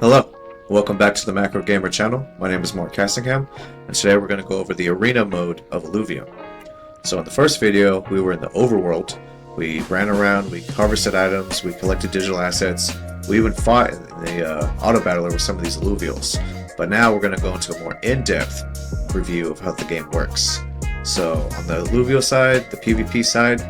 Hello, welcome back to the Macro Gamer channel. My name is Mark Cassingham, and today we're going to go over the arena mode of Illuvium. So in the first video, we were in the overworld. We ran around, we harvested items, we collected digital assets, we even fought in the auto battler with some of these Illuvials. But now we're going to go into a more in-depth review of how the game works. So on the Illuvial side, the PvP side,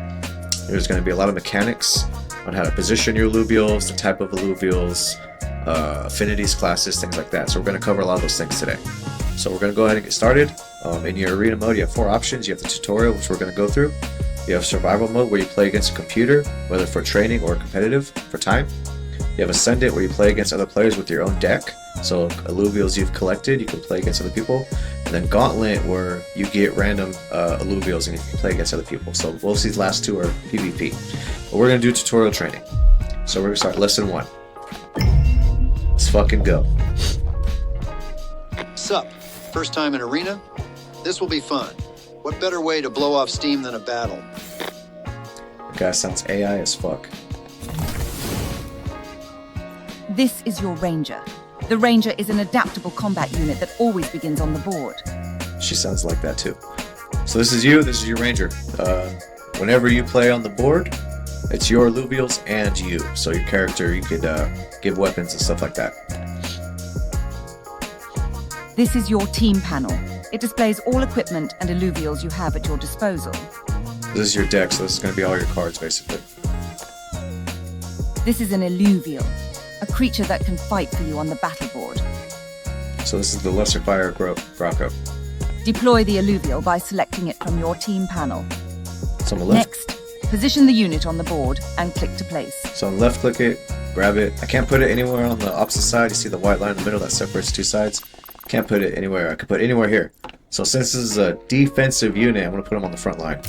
there's going to be a lot of mechanics on how to position your Illuvials, the type of Illuvials, affinities, classes, things like that. So we're going to cover a lot of those things today. So we're going to go ahead and get started. In your arena mode, you have four options. You have the tutorial, which we're going to go through. You have survival mode, where you play against a computer, whether for training or competitive for time. You have Ascendant, where you play against other players with your own deck. So Illuvials you've collected, you can play against other people. And then Gauntlet, where you get random Illuvials and you can play against other people. So both these last two are PvP. But we're going to do tutorial training. So we're going to start lesson 1. Let's fucking go. Sup? First time in arena? This will be fun. What better way to blow off steam than a battle? The guy sounds AI as fuck. This is your Ranger. The Ranger is an adaptable combat unit that always begins on the board. She sounds like that too. So this is you, this is your Ranger. Whenever you play on the board, it's your Illuvials and you. So your character, you could give weapons and stuff like that. This is your team panel. It displays all equipment and Illuvials you have at your disposal. This is your deck, so this is going to be all your cards basically. This is an Illuvial, a creature that can fight for you on the battle board. So this is the Lesser Fire Grocko. Deploy the Illuvial by selecting it from your team panel. So on the left. Next, position the unit on the board and click to place. So on left click it, grab it. I can't put it anywhere on the opposite side. You see the white line in the middle that separates two sides? Can't put it anywhere. I could put it anywhere here. So since this is a defensive unit, I'm going to put him on the front line.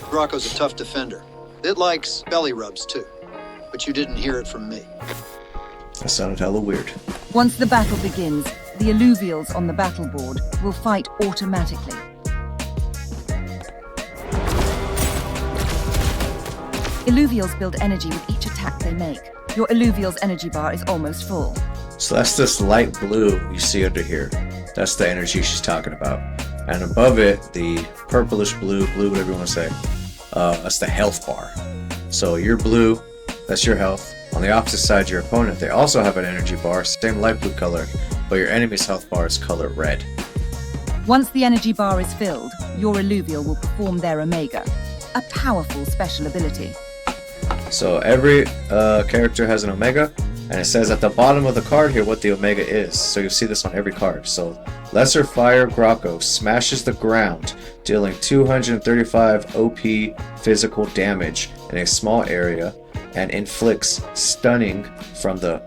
Grocko's a tough defender. It likes belly rubs too. But you didn't hear it from me. That sounded hella weird. Once the battle begins, the Illuvials on the battle board will fight automatically. Illuvials build energy with each attack they make. Your Illuvial's energy bar is almost full. So that's this light blue you see under here. That's the energy she's talking about. And above it, the purplish blue, whatever you want to say, that's the health bar. So your blue, that's your health. On the opposite side, your opponent, they also have an energy bar, same light blue color, but your enemy's health bar is color red. Once the energy bar is filled, your Illuvial will perform their Omega, a powerful special ability. So every character has an Omega, and it says at the bottom of the card here what the Omega is. So you'll see this on every card. So Lesser Fire Grocko smashes the ground, dealing 235 OP physical damage in a small area, and inflicts stunning from them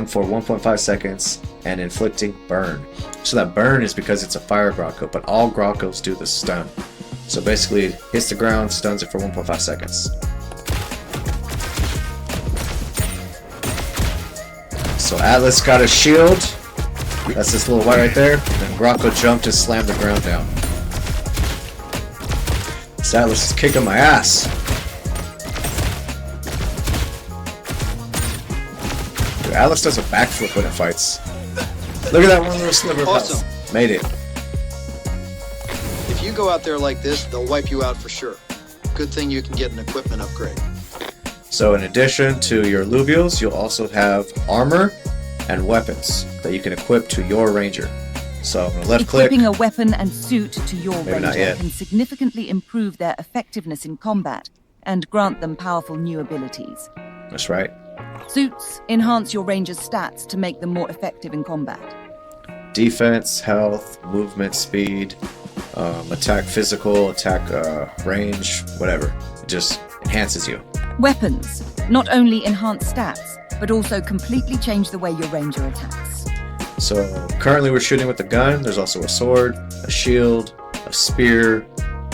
for 1.5 seconds and inflicting burn. So that burn is because it's a fire Grocko, but all Grokkos do the stun. So basically, it hits the ground, stuns it for 1.5 seconds. So Atlas got a shield. That's this little white right there. And Grocko jumped and slammed the ground down. This Atlas is kicking my ass. Dude, Atlas does a backflip when it fights. Look at that one little sliver of Awesome. health. Made it. If you go out there like this, they'll wipe you out for sure. Good thing you can get an equipment upgrade. So in addition to your Illuvials, you'll also have armor and weapons that you can equip to your Ranger. So I'm going to left click. Equipping a weapon and suit to your Maybe not Ranger yet. can significantly improve their effectiveness in combat and grant them powerful new abilities. That's right. Suits enhance your Ranger's stats to make them more effective in combat. Defense, health, movement, speed, attack physical, attack range, whatever. It just enhances you. Weapons not only enhance stats, but also completely change the way your Ranger attacks. So currently we're shooting with a gun. There's also a sword, a shield, a spear,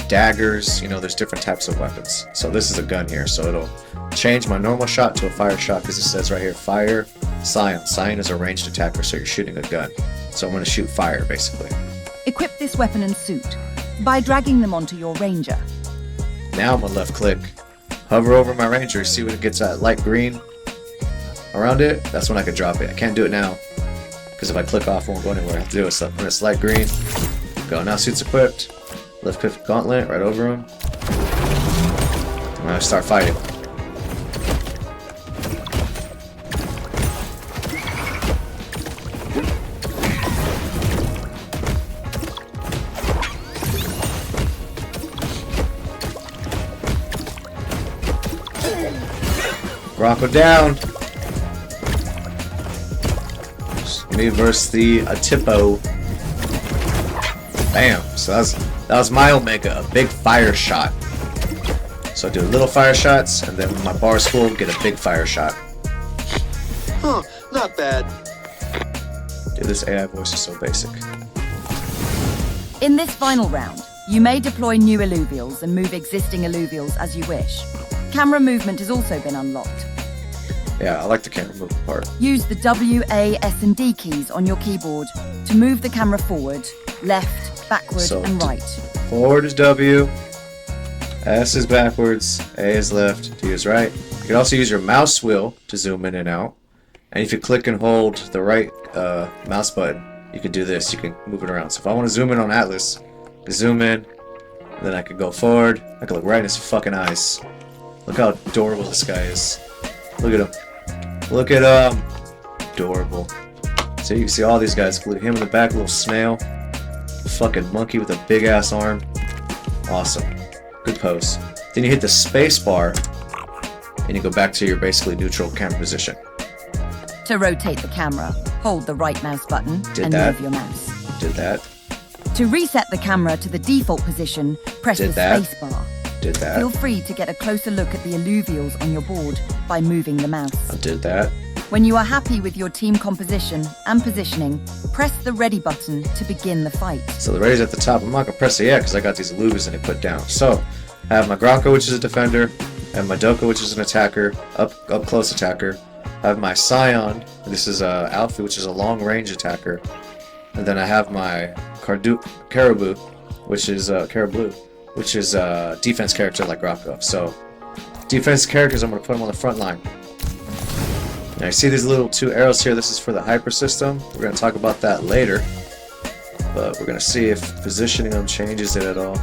daggers. You know, there's different types of weapons. So this is a gun here. So it'll change my normal shot to a fire shot because it says right here, fire, Scion. Scion is a ranged attacker, so you're shooting a gun. So I'm going to shoot fire, basically. Equip this weapon and suit by dragging them onto your Ranger. Now I'm going to left click, hover over my Ranger, see when it gets that light green. around it, that's when I can drop it. I can't do it now, because if I click off, it won't go anywhere. I have to do it. So when it's light green, go. Now suit's equipped. Left click gauntlet right over him. And I start fighting. Rocco down. Me versus the Tipo. Bam. So that was my Omega, a big fire shot. So I do little fire shots, and then when my bar's full, get a big fire shot. Huh, not bad. Dude, this AI voice is so basic. In this final round, you may deploy new Illuvials and move existing Illuvials as you wish. Camera movement has also been unlocked. Yeah, I like the camera movement part. Use the W, A, S and D keys on your keyboard to move the camera forward, left, backward and right. Forward is W, S is backwards, A is left, D is right. You can also use your mouse wheel to zoom in and out. And if you click and hold the right mouse button, you can do this. You can move it around. So if I want to zoom in on Atlas, I can zoom in, and then I can go forward. I can look right in his fucking eyes. Look how adorable this guy is. Look at him. Look at him. Adorable. So you can see all these guys. Look at him in the back, little snail. Fucking monkey with a big ass arm. Awesome. Good pose. Then you hit the space bar, and you go back to your basically neutral camera position. To rotate the camera, hold the right mouse button and move your mouse. Did that. To reset the camera to the default position, press the space bar. Did that. Feel free to get a closer look at the Illuvials on your board by moving the mouse. I did that. When you are happy with your team composition and positioning, press the ready button to begin the fight. So the ready's at the top. I'm not going to press it yet because I got these Illuvials and they put down. So I have my Grocko, which is a defender. I have my Doko, which is an attacker, up close attacker. I have my Scion. This is Alfie, which is a long range attacker. And then I have my Caribou, which is a defense character like Grocko. So defense characters, I'm going to put them on the front line. Now you see these little two arrows here. This is for the hyper system. We're going to talk about that later. But we're going to see if positioning them changes it at all.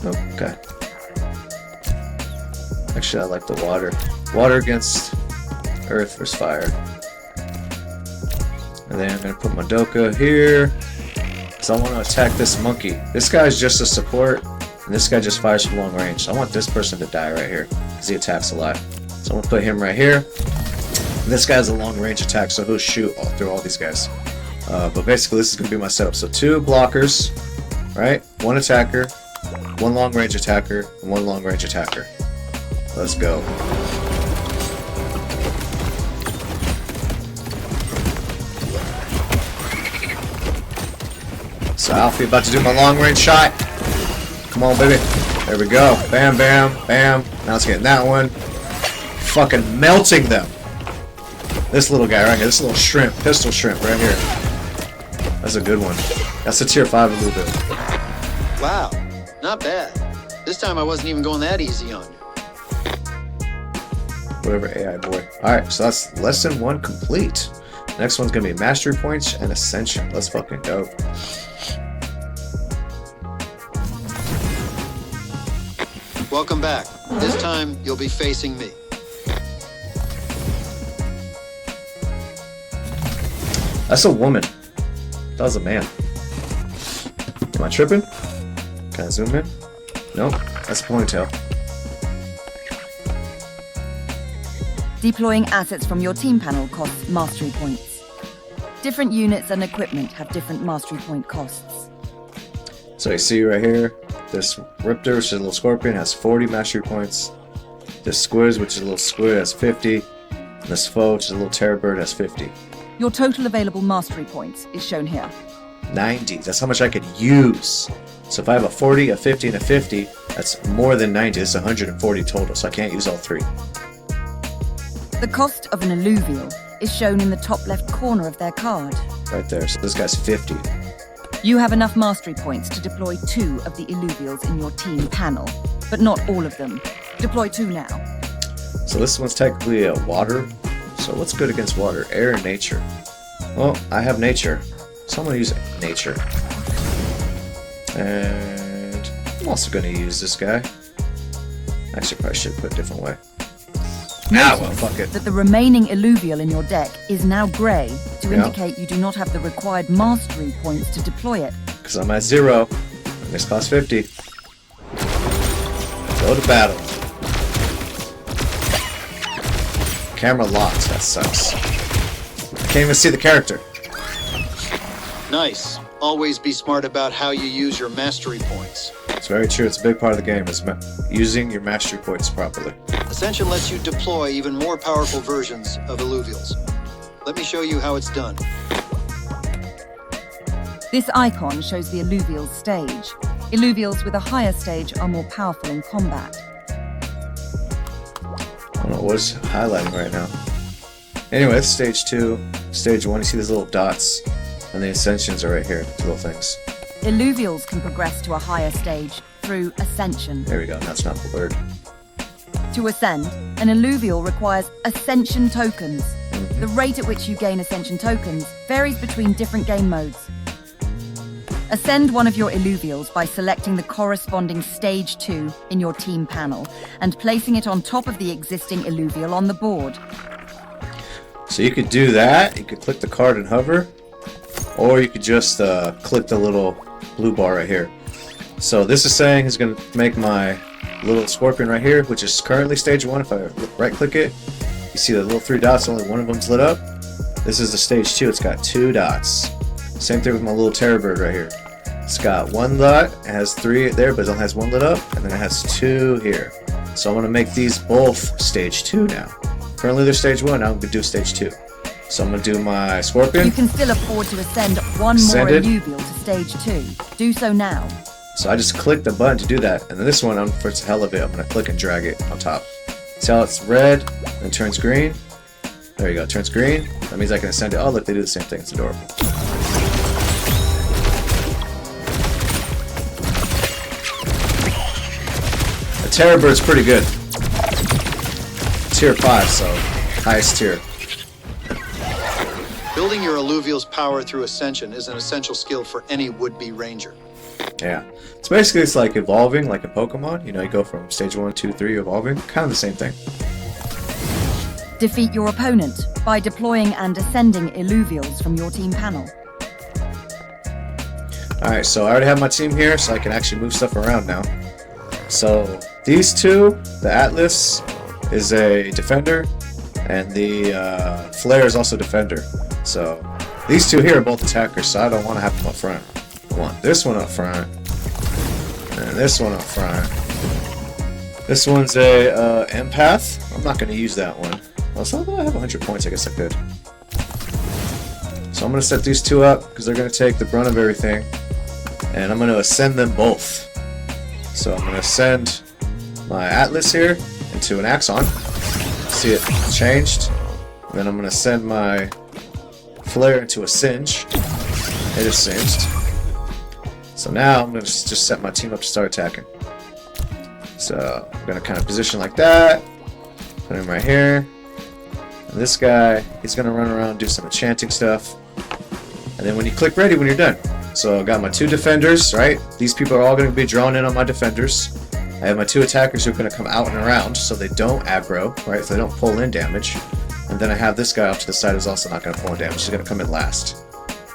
Okay. Actually, I like the water. Water against earth versus fire. And then I'm going to put my Doka here. So I want to attack this monkey. This guy's just a support. And this guy just fires from long range. So I want this person to die right here. Because he attacks a lot. So I'm going to put him right here. And this guy's a long range attack. So he'll shoot through all these guys. But basically this is going to be my setup. So 2 blockers. Right? 1 attacker. 1 long range attacker. And 1 long range attacker. Let's go. So Alfie about to do my long range shot. Come on, baby. There we go. Bam, bam, bam. Now it's getting that one. Fucking melting them. This little guy right here. This little shrimp. Pistol shrimp right here. That's a good one. That's a tier 5 a little bit. Wow. Not bad. This time I wasn't even going that easy on you. Whatever, AI boy. Alright, so that's lesson 1 complete. Next one's gonna be mastery points and ascension. Let's fucking go. Welcome back. This time you'll be facing me. That's a woman. That was a man. Am I tripping? Can I zoom in? Nope, that's a ponytail. Deploying assets from your team panel costs mastery points. Different units and equipment have different mastery point costs. So you see right here, this Riptor, which is a little scorpion, has 40 mastery points. This Squiz, which is a little squid, has 50. And this Foe, which is a little terror bird, has 50. Your total available mastery points is shown here. 90. That's how much I could use. So if I have a 40, a 50, and a 50, that's more than 90. It's 140 total, so I can't use all 3. The cost of an Illuvial is shown in the top left corner of their card. Right there. So this guy's 50. You have enough mastery points to deploy 2 of the Illuvials in your team panel, but not all of them. Deploy 2 now. So this one's technically a water So what's good against water? Air and nature. Well, I have nature, so I'm going to use nature. And I'm also going to use this guy. Actually, probably should put it a different way. Ah, well, fuck it. That the remaining alluvial in your deck is now grey to indicate you do not have the required mastery points to deploy it. Because I'm at 0. And this costs 50. Go to battle. Camera locked. That sucks. I can't even see the character. Nice. Always be smart about how you use your mastery points. It's very true. It's a big part of the game, is using your mastery points properly. Ascension lets you deploy even more powerful versions of Illuvials. Let me show you how it's done. This icon shows the alluvial stage. Illuvials with a higher stage are more powerful in combat. I don't know what's highlighting right now. Anyway, it's stage 2. Stage 1, you see these little dots. And the ascensions are right here, these little things. Illuvials can progress to a higher stage through ascension. There we go, that's not the word. To ascend, an alluvial requires ascension tokens. Mm-hmm. The rate at which you gain ascension tokens varies between different game modes. Ascend one of your illuvials by selecting the corresponding stage 2 in your team panel and placing it on top of the existing illuvial on the board. So you could do that, you could click the card and hover, or you could just click the little blue bar right here. So this is saying is going to make my little scorpion right here, which is currently stage 1. If I right click it, you see the little 3 dots, only one of them's lit up. This is the stage 2, it's got 2 dots. Same thing with my little terror bird right here. It's got 1 dot, it has 3 there, but it only has 1 lit up, and then it has 2 here. So I'm going to make these both stage 2 now. Currently they're stage 1, now I'm going to do stage 2. So I'm going to do my scorpion. You can still afford to ascend one Ascended. more alluvial to stage 2. Do so now. So I just click the button to do that, and then this one, for the hell of it, I'm going to click and drag it on top. See how it's red, then turns green? There you go, turns green. That means I can ascend it. Oh look, they do the same thing, it's adorable. The Terror Bird's pretty good. Tier 5, so highest tier. Building your alluvial's power through ascension is an essential skill for any would-be ranger. Yeah. So basically it's like evolving, like in Pokemon. You know, you go from stage 1, 2, 3, evolving. Kind of the same thing. Defeat your opponent by deploying and ascending illuvials from your team panel. Alright, so I already have my team here, so I can actually move stuff around now. So these two, the Atlas is a defender, and the Flare is also defender. So these two here are both attackers, so I don't want to have them up front. I want this one up front, and this one up front. This one's a empath. I'm not going to use that one. Also, although I have 100 points, I guess I could. So I'm going to set these two up, because they're going to take the brunt of everything. And I'm going to ascend them both. So I'm going to ascend my Atlas here into an Axon. See it changed. And then I'm going to send my Flare into a Singe. It is singed. So now I'm going to just set my team up to start attacking. So I'm going to kind of position like that. Put him right here. And this guy, he's going to run around and do some enchanting stuff. And then when you click ready, when you're done. So I got my 2 defenders, right? These people are all going to be drawn in on my defenders. I have my 2 attackers who are going to come out and around so they don't aggro, right? So they don't pull in damage. And then I have this guy off to the side who's also not going to pull in damage. He's going to come in last.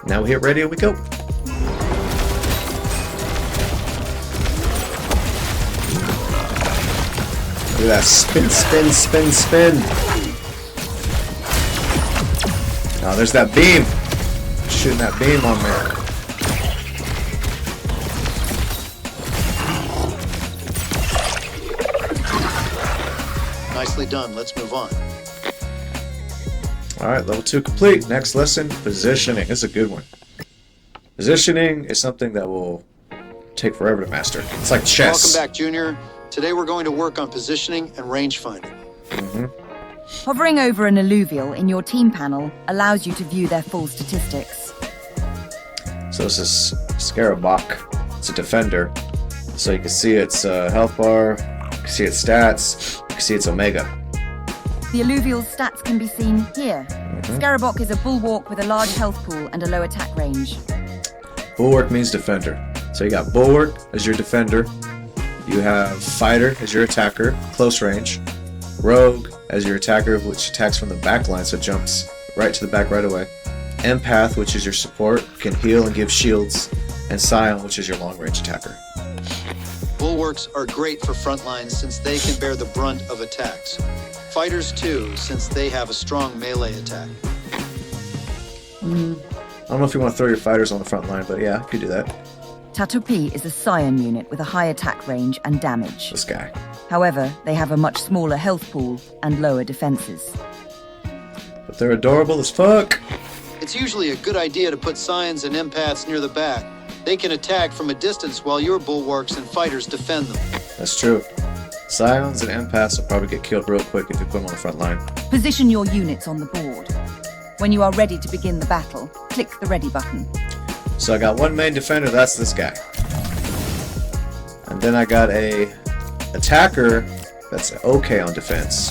Now we hit ready and we go. Look at that. Spin, spin, spin, spin. Oh, there's that beam. Shooting that beam on me. Nicely done. Let's move on. Alright, level 2 complete. Next lesson, positioning. This is a good one. Positioning is something that will take forever to master. It's like chess. Welcome back, Junior. Today we're going to work on positioning and range finding. Hovering over an alluvial in your team panel allows you to view their full statistics. So this is Scarabok. It's a defender. So you can see its health bar, you can see its stats, you can see its omega. The Illuvial's stats can be seen here. Scarabok is a bulwark with a large health pool and a low attack range. Bulwark means defender. So you got Bulwark as your defender. You have Fighter as your attacker, close range. Rogue as your attacker, which attacks from the back line, so jumps right to the back right away. Empath, which is your support, can heal and give shields. And Scion, which is your long range attacker. Bulwarks are great for front lines since they can bear the brunt of attacks. Fighters too, since they have a strong melee attack. I don't know if you want to throw your fighters on the front line, but yeah, you could do that. Tatupi is a Scion unit with a high attack range and damage. This guy. However, they have a much smaller health pool and lower defenses. But they're adorable as fuck. It's usually a good idea to put Scions and Empaths near the back. They can attack from a distance while your Bulwarks and Fighters defend them. That's true. Scions and Empaths will probably get killed real quick if you put them on the front line. Position your units on the board. When you are ready to begin the battle, click the ready button. So I got one main defender, that's this guy. And then I got a attacker that's okay on defense.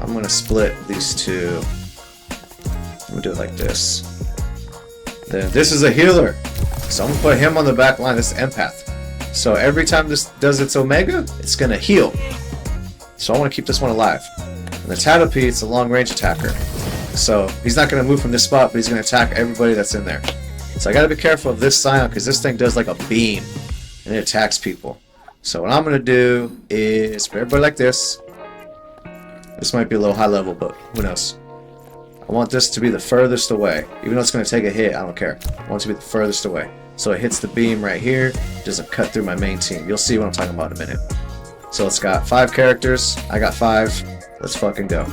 I'm gonna split these two. I'm gonna do it like this. Then this is a healer. So I'm gonna put him on the back line. This is Empath. So every time this does its Omega, it's gonna heal. So I wanna keep this one alive. And the Tatupi, it's a long range attacker. So he's not gonna move from this spot, but he's gonna attack everybody that's in there. So I gotta be careful of this Scion because this thing does like a beam and it attacks people. So what I'm gonna do is put everybody like this. This might be a little high level, but who knows? I want this to be the furthest away. Even though it's going to take a hit, I don't care. I want it to be the furthest away. So it hits the beam right here. It doesn't cut through my main team. You'll see what I'm talking about in a minute. So it's got 5 characters. I got 5. Let's fucking go.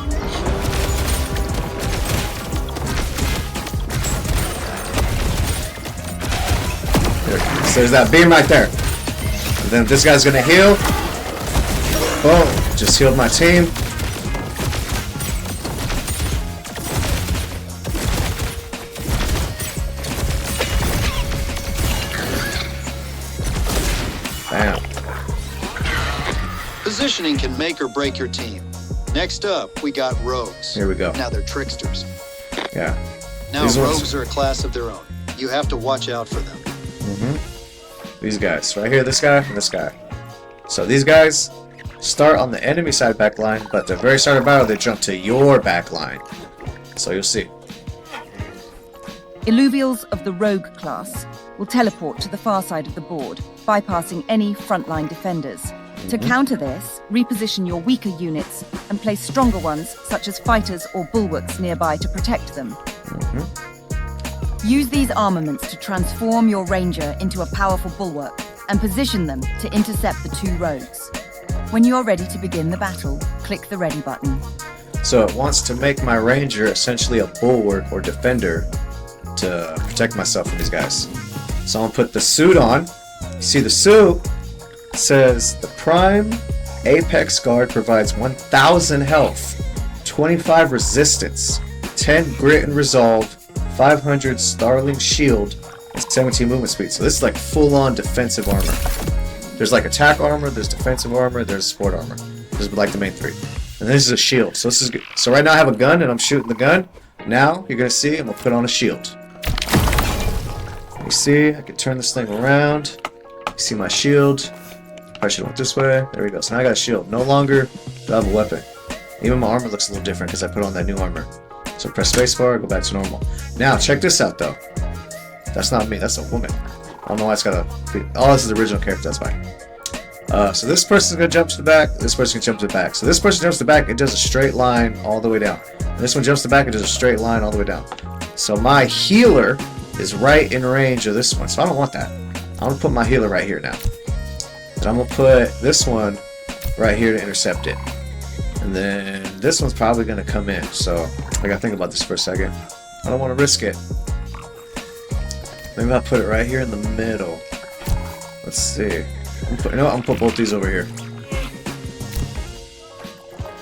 There. So there's that beam right there. And then this guy's going to heal. Boom. Just healed my team. Bam. Positioning can make or break your team. Next up, we got rogues. Here we go. Now they're tricksters. Yeah. Now rogues are a class of their own. You have to watch out for them. These guys. Right here, this guy and this guy. So these guys start on the enemy side back line, but at the very start of battle, they jump to your back line. So you'll see. Illuvials of the Rogue class will teleport to the far side of the board, bypassing any frontline defenders. To counter this, reposition your weaker units and place stronger ones, such as fighters or bulwarks, nearby to protect them. Use these armaments to transform your ranger into a powerful bulwark and position them to intercept the 2 rogues. When you are ready to begin the battle, click the ready button. So it wants to make my ranger essentially a bulwark or defender to protect myself from these guys. So I'm gonna put the suit on. You see the suit says the Prime Apex Guard provides 1000 health, 25 resistance, 10 grit and resolve, 500 Starling shield, and 17 movement speed. So this is like full-on defensive armor. There's like attack armor, there's defensive armor, there's support armor. This is like the main 3. And this is a shield. So this is good. So right now I have a gun and I'm shooting the gun. Now you're gonna see I'm gonna put on a shield. You see, I can turn this thing around. You see my shield. I should have went this way. There we go. So now I got a shield. No longer do I have a weapon. Even my armor looks a little different because I put on that new armor. So press spacebar, go back to normal. Now check this out though. That's not me. That's a woman. I don't know why it's got a. Oh, this is the original character. That's fine. So this person's gonna jump to the back. This person can jump to the back. So this person jumps to the back. It does a straight line all the way down. And this one jumps to the back. It does a straight line all the way down. So my healer is right in range of this one. So I don't want that. I'm gonna put my healer right here now. And I'm gonna put this one right here to intercept it. And then this one's probably gonna come in. So I gotta think about this for a second. I don't want to risk it. Maybe I'll put it right here in the middle. Let's see. I'm gonna put both these over here.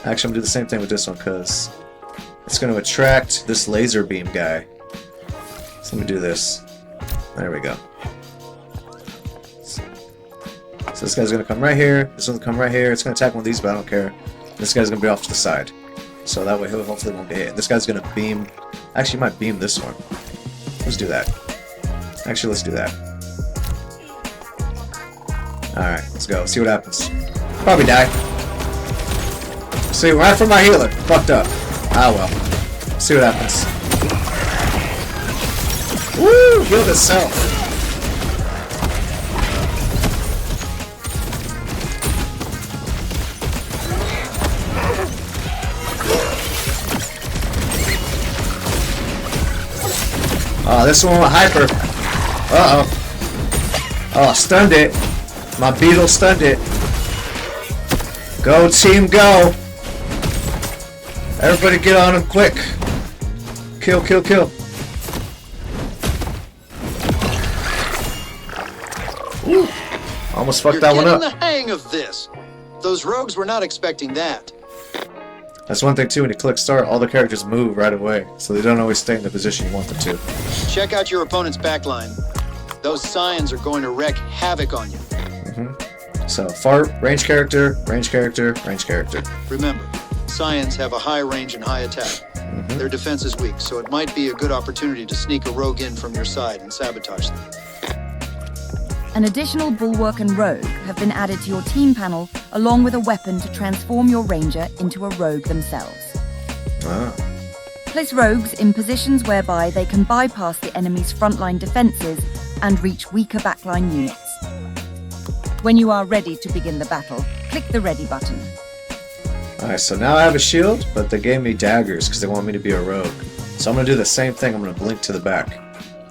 Actually, I'm gonna do the same thing with this one because it's gonna attract this laser beam guy. So let me do this. There we go. So this guy's gonna come right here. This one's gonna come right here. It's gonna attack one of these, but I don't care. This guy's gonna be off to the side. So that way he'll hopefully won't get hit. This guy's gonna beam. Actually, he might beam this one. Let's do that. Actually, let's do that. Alright, let's go. See what happens. Probably die. See, right from my healer. Fucked up. Ah well. See what happens. Woo! Healed itself. Oh, this one went hyper. Uh-oh. Oh, stunned it. My beetle stunned it. Go, team, go. Everybody get on him quick. Kill, kill, kill. Ooh. Almost fucked that one up. You're getting the hang of this. Those rogues were not expecting that. That's one thing too, when you click start, all the characters move right away, so they don't always stay in the position you want them to. Check out your opponent's backline. Those scions are going to wreak havoc on you. So, fart, range character, range character, range character. Remember, scions have a high range and high attack. Their defense is weak, so it might be a good opportunity to sneak a rogue in from your side and sabotage them. An additional bulwark and rogue have been added to your team panel, along with a weapon to transform your ranger into a rogue themselves. Ah. Place rogues in positions whereby they can bypass the enemy's frontline defenses and reach weaker backline units. When you are ready to begin the battle, click the ready button. Alright, so now I have a shield, but they gave me daggers because they want me to be a rogue. So I'm going to do the same thing. I'm going to blink to the back.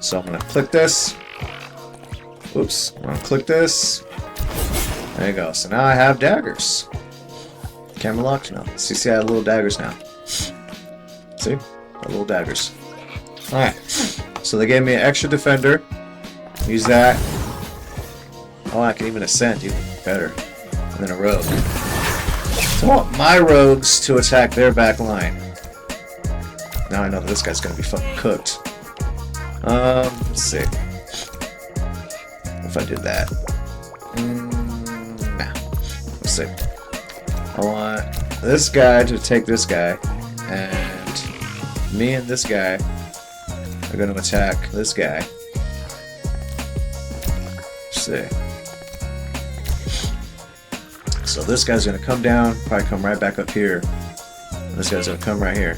So I'm going to click this. Oops. I'm going to click this. There you go. So now I have daggers. Camera locked? No. See, I have little daggers now. See? Got little daggers. Alright. So they gave me an extra defender. Use that. Oh, I can even ascend, even better. And then a rogue. So I want my rogues to attack their back line. Now I know that this guy's gonna be fucking cooked. Let's see. If I did that. Nah. Let's see. I want this guy to take this guy, and me and this guy are gonna attack this guy. Let's see. So this guy's gonna come down, probably come right back up here. And this guy's gonna come right here.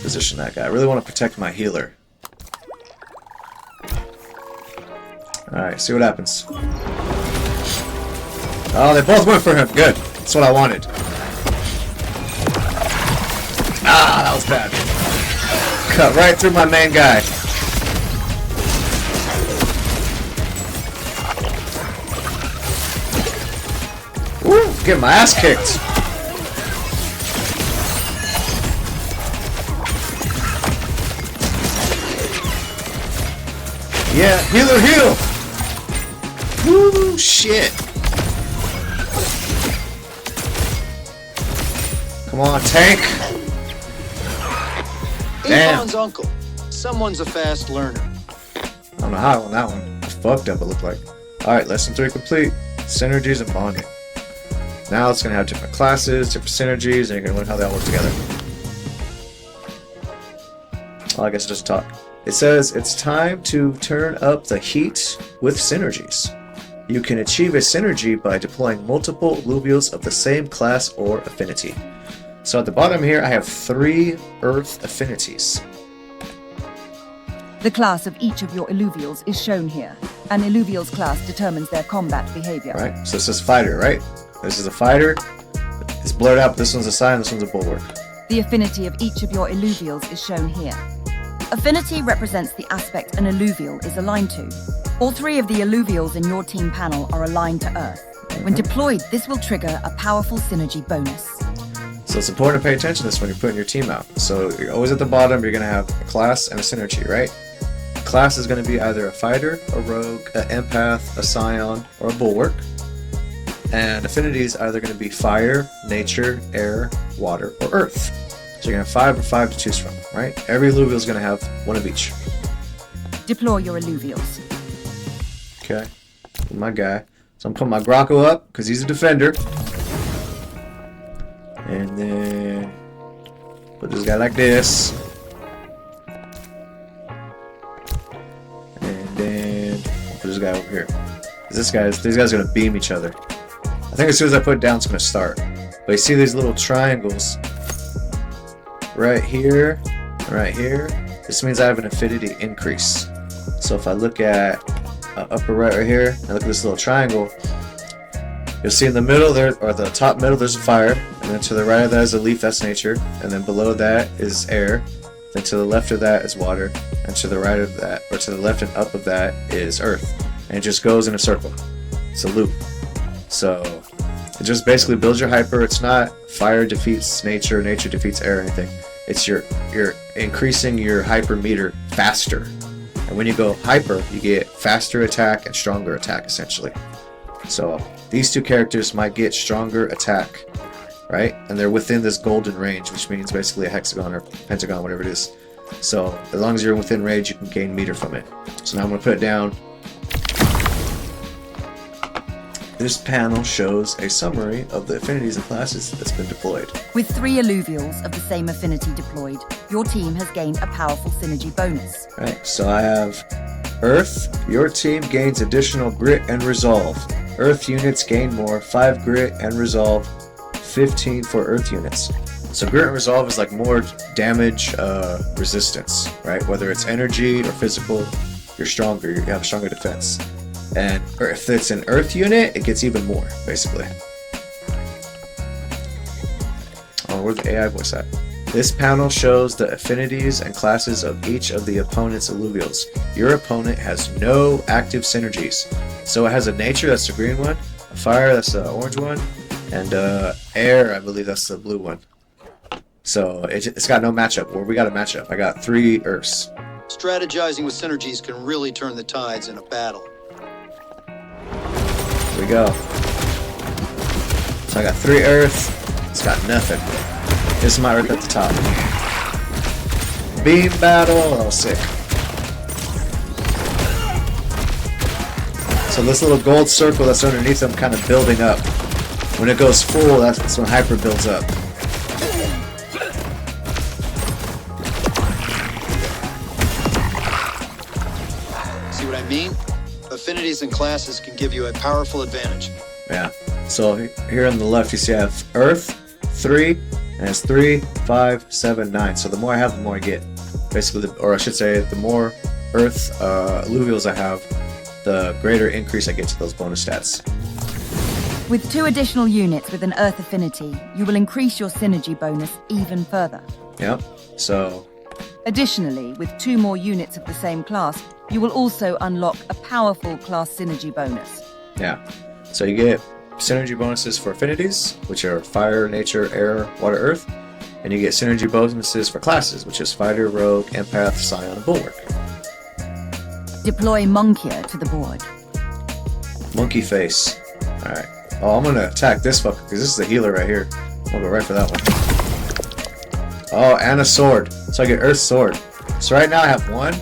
Position that guy. I really want to protect my healer. Alright, see what happens. Oh, they both went for him. Good. That's what I wanted. Ah, that was bad. Cut right through my main guy. Woo! Get my ass kicked. Yeah, healer, heal! Woo, shit. Come on, tank. Damn. Avon's uncle. Someone's a fast learner. I don't know how on that one. Fucked up it looked like. Alright, lesson 3 complete. Synergies and bonding. Now it's gonna have different classes, different synergies, and you're gonna learn how they all work together. Well, I guess just talk. It says it's time to turn up the heat with synergies. You can achieve a synergy by deploying multiple Illuvials of the same class or affinity. So at the bottom here, I have 3 Earth affinities. The class of each of your Illuvials is shown here. An Illuvial's class determines their combat behavior. Right, so this is fighter, right? This is a fighter. It's blurred out, but this one's a sign, this one's a bulwark. The affinity of each of your Illuvials is shown here. Affinity represents the aspect an Illuvial is aligned to. All 3 of the Illuvials in your team panel are aligned to Earth. When deployed, this will trigger a powerful synergy bonus. So it's important to pay attention to this when you're putting your team out. So you're always at the bottom, you're going to have a class and a synergy, right? Class is going to be either a fighter, a rogue, an empath, a scion, or a bulwark. And affinity is either going to be fire, nature, air, water, or earth. So you're going to have 5 or 5 to choose from, right? Every Illuvial is going to have one of each. Deploy your Illuvials. Okay, my guy. So I'm putting my Grocko up because he's a defender. And then put this guy like this. And then put this guy over here. These guys are gonna beam each other. I think as soon as I put it down, it's gonna start. But you see these little triangles right here, right here. This means I have an affinity increase. So if I look at upper right here, and look at this little triangle, you'll see in the middle there, or the top middle, there's a fire, and then to the right of that is a leaf, that's nature, and then below that is air, then to the left of that is water, and to the right of that, or to the left and up of that is earth, and it just goes in a circle. It's a loop. So it just basically builds your hyper. It's not fire defeats nature, nature defeats air or anything. It's you're increasing your hyper meter faster. And when you go hyper, you get faster attack and stronger attack, essentially. So these two characters might get stronger attack, right? And they're within this golden range, which means basically a hexagon or pentagon, whatever it is. So as long as you're within range, you can gain meter from it. So now I'm going to put it down. This panel shows a summary of the affinities and classes that's been deployed. With 3 Illuvials of the same affinity deployed, your team has gained a powerful synergy bonus. Right, so I have Earth. Your team gains additional grit and resolve. Earth units gain more, 5 grit and resolve, 15 for Earth units. So grit and resolve is like more damage resistance, right? Whether it's energy or physical, you're stronger, you have a stronger defense. And if it's an Earth unit, it gets even more, basically. Oh, where's the AI voice at? This panel shows the affinities and classes of each of the opponent's Illuvials. Your opponent has no active synergies. So it has a nature, that's the green one, a fire, that's the orange one, and air, I believe that's the blue one. So it's got no matchup. Well, we got a matchup. I got 3 Earths. Strategizing with synergies can really turn the tides in a battle. Here we go. So I got 3 Earth. It's got nothing. This is my Earth at the top. Beam battle. Oh, sick. So this little gold circle that's underneath them kind of building up. When it goes full, that's when hyper builds up. See what I mean? Affinities and classes can give you a powerful advantage. Yeah. So here on the left, you see I have Earth, 3, and it's 3, 5, 7, 9. So the more I have, the more I get. Basically, or I should say, the more Earth Illuvials I have, the greater increase I get to those bonus stats. With 2 additional units with an Earth affinity, you will increase your synergy bonus even further. Yep. So Additionally, with 2 more units of the same class, you will also unlock a powerful class synergy bonus. yeah. So you get synergy bonuses for affinities, which are fire, nature, air, water, earth. And you get synergy bonuses for classes, which is fighter, rogue, empath, scion, and bulwark. Deploy Monkia to the board. Monkey face. Alright. Oh, I'm gonna attack this fucker, because this is the healer right here. I'll go right for that one. Oh, and a sword. So I get Earth Sword. So right now I have 1,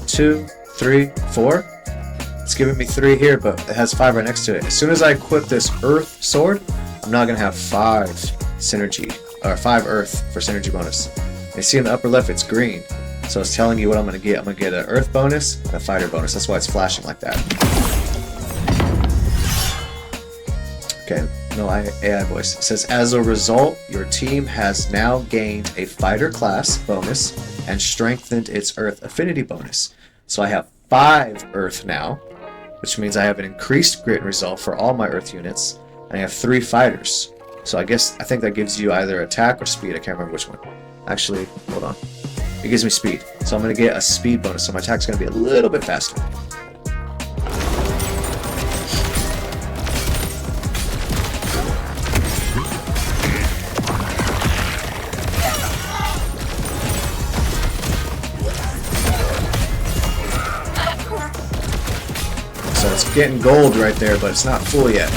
2, 3, 4. It's giving me 3 here, but it has 5 right next to it. As soon as I equip this Earth Sword, I'm now gonna have 5 synergy, or 5 Earth for synergy bonus. And you see in the upper left, it's green. So it's telling you what I'm gonna get. I'm gonna get an Earth bonus and a fighter bonus. That's why it's flashing like that. Okay, no AI voice. It says, as a result, your team has now gained a fighter class bonus and strengthened its Earth affinity bonus. So I have 5 Earth now, which means I have an increased grit and resolve for all my Earth units, and I have 3 fighters. So I think that gives you either attack or speed. I can't remember which one. Actually, hold on. It gives me speed. So I'm going to get a speed bonus, so my attack's going to be a little bit faster. So it's getting gold right there, but it's not full yet.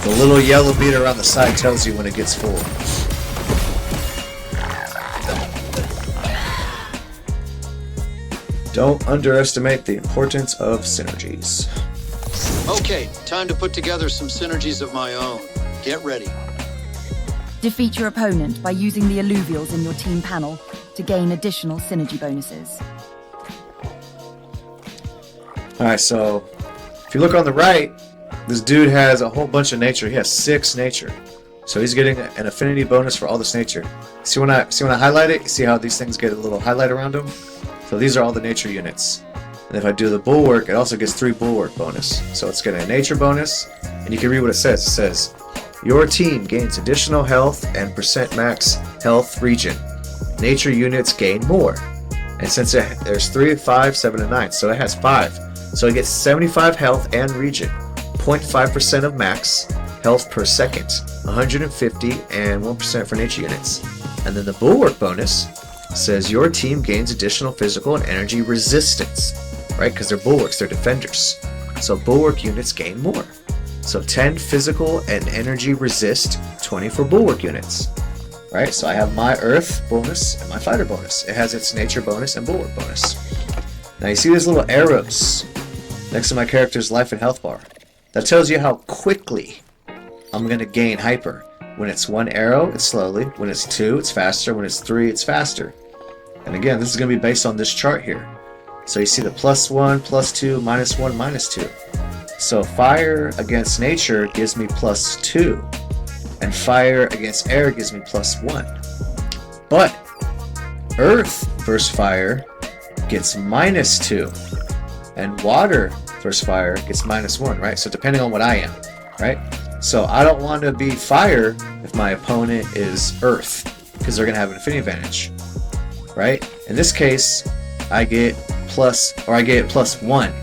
The little yellow meter on the side tells you when it gets full. Don't underestimate the importance of synergies. Okay, time to put together some synergies of my own. Get ready. Defeat your opponent by using the Illuvials in your team panel to gain additional synergy bonuses. Alright, so if you look on the right, this dude has a whole bunch of nature. He has 6 nature. So he's getting an affinity bonus for all this nature. See when I highlight it, you see how these things get a little highlight around them? So these are all the nature units. And if I do the bulwark, it also gets 3 bulwark bonus. So it's getting a nature bonus, and you can read what it says. It says, your team gains additional health and percent max health regen. Nature units gain more. And since there's 3, 5, 7, and 9, so it has 5. So it gets 75 health and regen, 0.5% of max health per second, 150 and 1% for nature units. And then the bulwark bonus says your team gains additional physical and energy resistance, right? Because they're bulwarks, they're defenders. So bulwark units gain more. So 10 physical and energy resist, 20 for bulwark units, right? So I have my earth bonus and my fighter bonus. It has its nature bonus and bulwark bonus. Now you see these little arrows next to my character's life and health bar. That tells you how quickly I'm going to gain hyper. When it's 1 arrow, it's slowly. When it's 2, it's faster. When it's 3, it's faster. And again, this is going to be based on this chart here. So you see the +1, +2, -1, -2. So fire against nature gives me +2. And fire against air gives me +1. But earth versus fire gets -2. And water versus fire gets -1, right? So depending on what I am, right? So I don't want to be fire if my opponent is earth, because they're going to have an affinity advantage, right? In this case, I get +1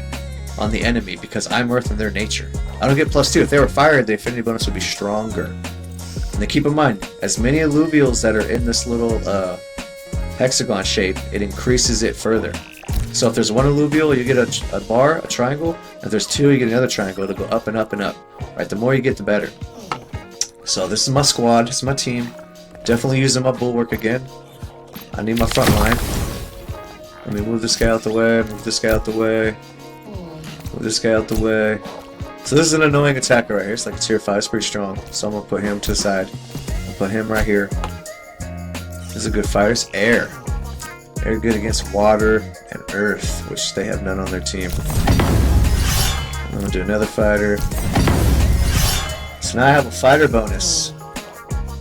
on the enemy because I'm earth and their nature. I don't get +2. If they were fire, the affinity bonus would be stronger. And then keep in mind, as many alluvials that are in this little hexagon shape, it increases it further. So if there's 1 alluvial, you get a bar, a triangle. If there's 2, you get another triangle. It'll go up and up and up. Right? The more you get, the better. So this is my squad. This is my team. Definitely using my bulwark again. I need my front line. Let me move this guy out the way. Move this guy out the way. Move this guy out the way. So this is an annoying attacker right here. It's like a tier 5. It's pretty strong. So I'm going to put him to the side. I'll put him right here. This is a good fighter. It's air. They're good against water and earth, which they have none on their team. I'm going to do another fighter. So now I have a fighter bonus.